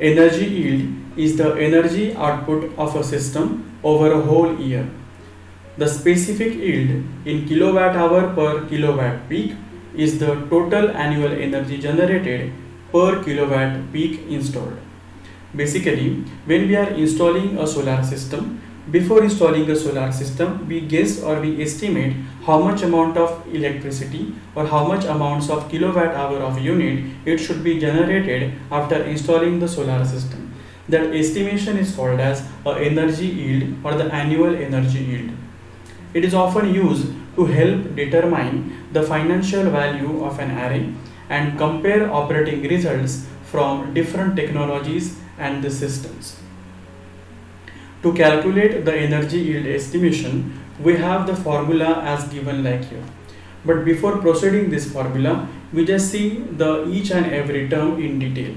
Energy yield is the energy output of a system over a whole year. The specific yield in kilowatt hour per kilowatt peak is the total annual energy generated per kilowatt peak installed. Basically, when we are installing a solar system, before installing a solar system, we guess or we estimate how much amount of electricity or how much amounts of kilowatt hour of unit it should be generated after installing the solar system. That estimation is called as a energy yield or the annual energy yield. It is often used to help determine the financial value of an array and compare operating results from different technologies and the systems. To calculate the energy yield estimation, we have the formula as given like here. But before proceeding this formula, we just see the each and every term in detail.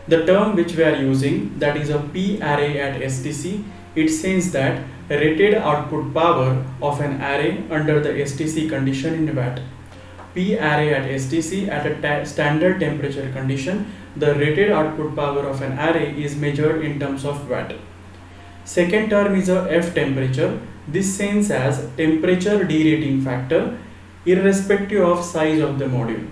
The term which we are using, that is a P array at STC, it says that rated output power of an array under the STC condition in watt. P array at STC at a standard temperature condition, the rated output power of an array is measured in terms of watt. Second term is a F temperature. This sense as temperature derating factor irrespective of size of the module.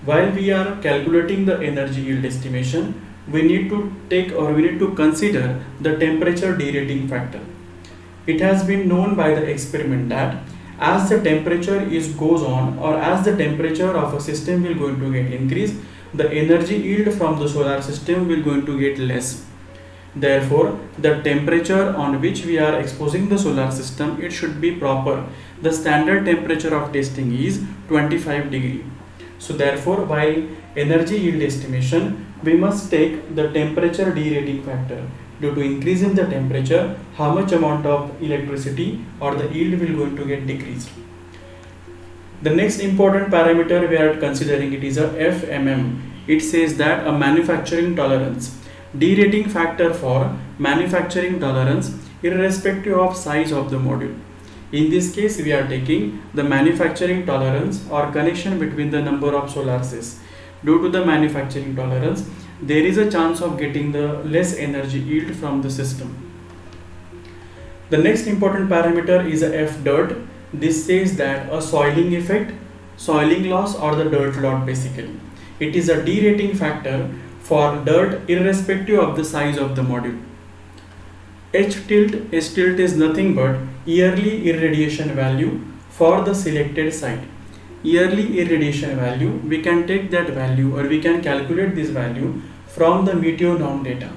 While we are calculating the energy yield estimation, we need to consider the temperature derating factor. It has been known by the experiment that as the temperature goes on, or as the temperature of a system will going to get increase, the energy yield from the solar system will going to get less. Therefore, the temperature on which we are exposing the solar system, it should be proper. The standard temperature of testing is 25 degree. So therefore, while energy yield estimation, we must take the temperature derating factor. Due to increase in the temperature, how much amount of electricity or the yield will going to get decreased. The next important parameter we are considering, it is a FMM. It says that a manufacturing tolerance. Derating factor for manufacturing tolerance irrespective of size of the module. In this case, we are taking the manufacturing tolerance or connection between the number of solar cells. Due to the manufacturing tolerance, there is a chance of getting the less energy yield from the system. The next important parameter is a F dirt. This says that a soiling effect, soiling loss or the dirt load basically. It is a derating factor for dirt irrespective of the size of the module. H tilt is nothing but yearly irradiation value for the selected site. Yearly irradiation value, we can take that value or we can calculate this value from the meteonorm data.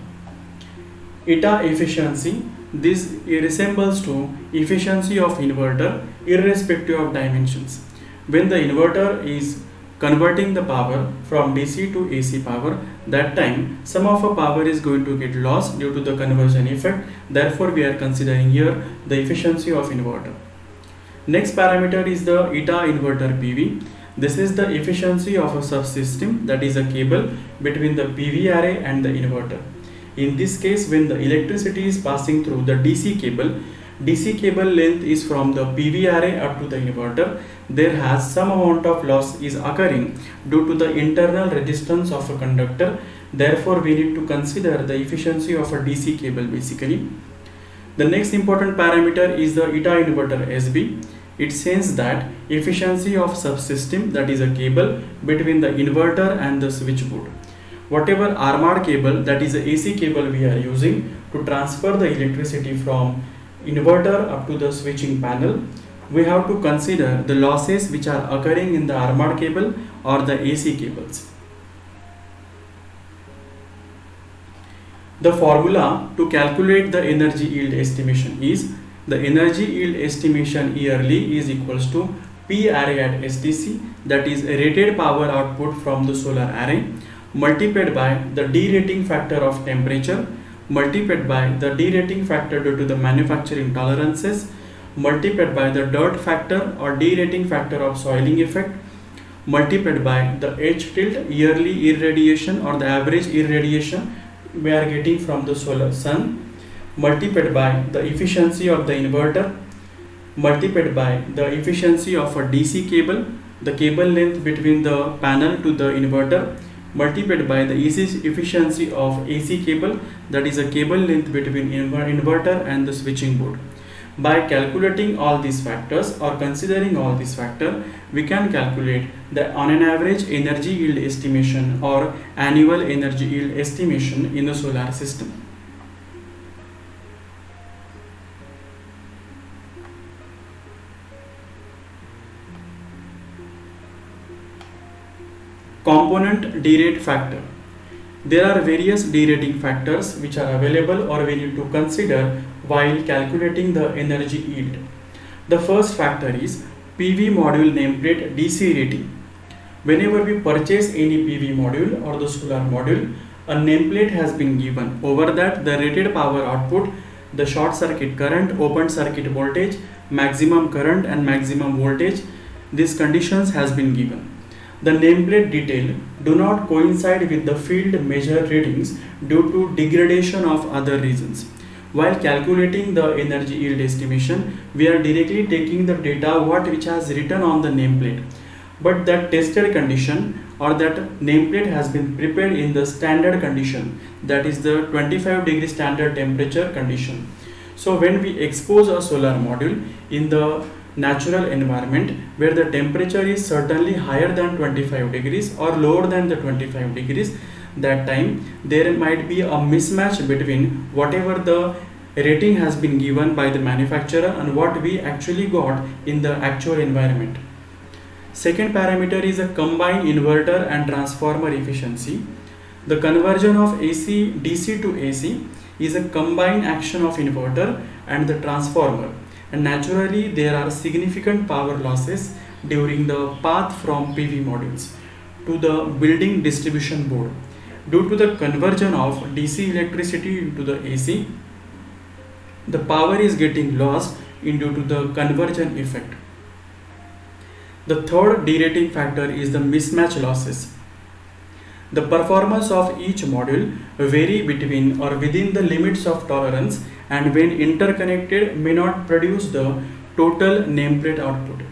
Eta efficiency, this resembles to efficiency of inverter irrespective of dimensions. When the inverter is converting the power from DC to AC power, that time some of a power is going to get lost due to the conversion effect. Therefore, we are considering here the efficiency of inverter. Next parameter is the eta inverter PV. This is the efficiency of a subsystem, that is a cable between the PV array and the inverter. In this case, when the electricity is passing through the DC cable length is from the PV array up to the inverter, there has some amount of loss is occurring due to the internal resistance of a conductor. Therefore, we need to consider the efficiency of a DC cable basically. The next important parameter is the eta inverter SB. It says that efficiency of subsystem, that is a cable between the inverter and the switchboard. Whatever armored cable, that is a AC cable we are using to transfer the electricity from inverter up to the switching panel, we have to consider the losses which are occurring in the armored cable or the AC cables. The formula to calculate the energy yield estimation is the energy yield estimation yearly is equals to P array at STC, that is rated power output from the solar array, multiplied by the derating factor of temperature, multiplied by the derating factor due to the manufacturing tolerances, multiplied by the dirt factor or derating factor of soiling effect, multiplied by the H tilt yearly irradiation or the average irradiation we are getting from the solar sun, multiplied by the efficiency of the inverter, multiplied by the efficiency of a DC cable, the cable length between the panel to the inverter, multiplied by the efficiency of AC cable, that is a cable length between inverter and the switching board. By calculating all these factors or considering all these factors, we can calculate the on an average energy yield estimation or annual energy yield estimation in the solar system. Component derate factor. There are various derating factors which are available or we need to consider while calculating the energy yield. The first factor is PV module nameplate DC rating. Whenever we purchase any PV module or the solar module, a nameplate has been given. Over that, the rated power output, the short circuit current, open circuit voltage, maximum current and maximum voltage, these conditions has been given. The nameplate detail do not coincide with the field measured readings due to degradation of other regions. While calculating the energy yield estimation, we are directly taking the data which has written on the nameplate. But that tested condition or that nameplate has been prepared in the standard condition, that is the 25 degree standard temperature condition. So when we expose a solar module in the natural environment where the temperature is certainly higher than 25 degrees or lower than the 25 degrees, that time there might be a mismatch between whatever the rating has been given by the manufacturer and what we actually got in the actual environment. Second parameter is a combined inverter and transformer efficiency. The conversion of DC to AC is a combined action of inverter and the transformer, and naturally there are significant power losses during the path from PV modules to the building distribution board. Due to the conversion of DC electricity into the AC, the power is getting lost due to the conversion effect. The third derating factor is the mismatch losses. The performance of each module vary between or within the limits of tolerance, and when interconnected may not produce the total nameplate output.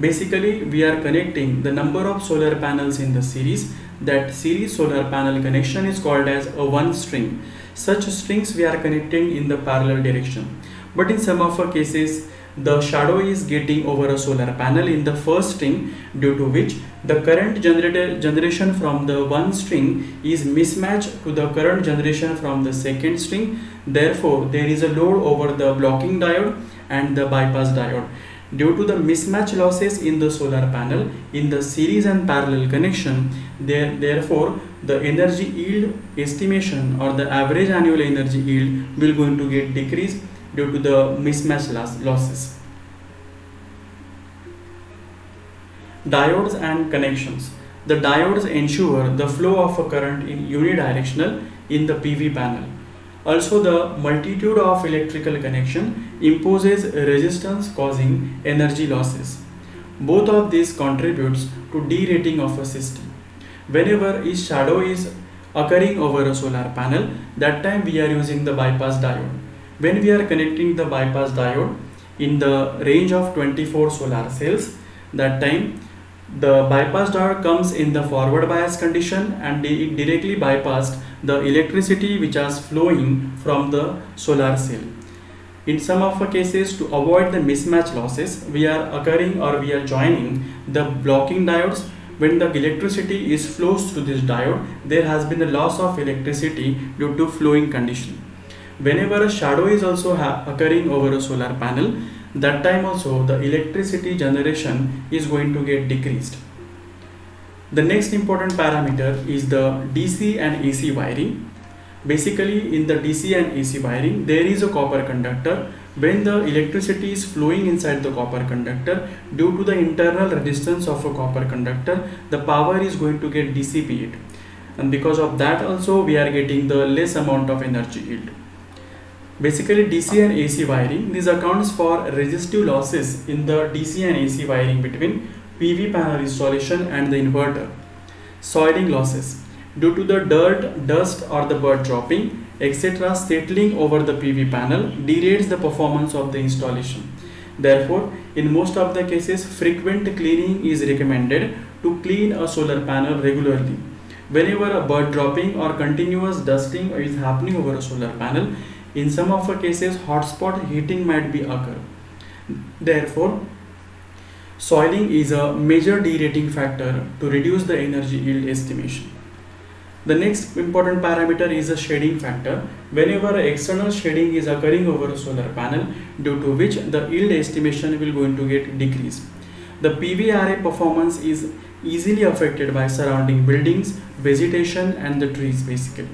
Basically, we are connecting the number of solar panels in the series. That series solar panel connection is called as a one string. Such strings we are connecting in the parallel direction. But in some of our cases, the shadow is getting over a solar panel in the first string, due to which the current generation from the one string is mismatched to the current generation from the second string. Therefore, there is a load over the blocking diode and the bypass diode. Due to the mismatch losses in the solar panel in the series and parallel connection, therefore the energy yield estimation or the average annual energy yield will going to get decreased due to the mismatch losses. Diodes and connections. The diodes ensure the flow of a current in unidirectional in the PV panel. Also, the multitude of electrical connection imposes resistance causing energy losses. Both of these contributes to derating of a system. Whenever a shadow is occurring over a solar panel, that time we are using the bypass diode. When we are connecting the bypass diode in the range of 24 solar cells, that time the bypass diode comes in the forward bias condition and it directly bypassed the electricity which is flowing from the solar cell. In some of the cases, to avoid the mismatch losses, we are joining the blocking diodes. When the electricity is flows through this diode, there has been a loss of electricity due to flowing condition. Whenever a shadow is also occurring over a solar panel, that time also the electricity generation is going to get decreased. The next important parameter is the DC and AC wiring. Basically, in the DC and AC wiring, there is a copper conductor. When the electricity is flowing inside the copper conductor, due to the internal resistance of a copper conductor, the power is going to get dissipated, and because of that also we are getting the less amount of energy yield. Basically, DC and AC wiring, this accounts for resistive losses in the DC and AC wiring between PV panel installation and the inverter. Soiling losses due to the dirt, dust or the bird dropping, etc. settling over the PV panel derates the performance of the installation. Therefore, in most of the cases, frequent cleaning is recommended to clean a solar panel regularly. whenever a bird dropping or continuous dusting is happening over a solar panel, in some of the cases hotspot heating might be occur. Therefore, soiling is a major derating factor to reduce the energy yield estimation. The next important parameter is a shading factor. Whenever external shading is occurring over a solar panel, due to which the yield estimation will going to get decreased. The PV array performance is easily affected by surrounding buildings, vegetation and the trees basically.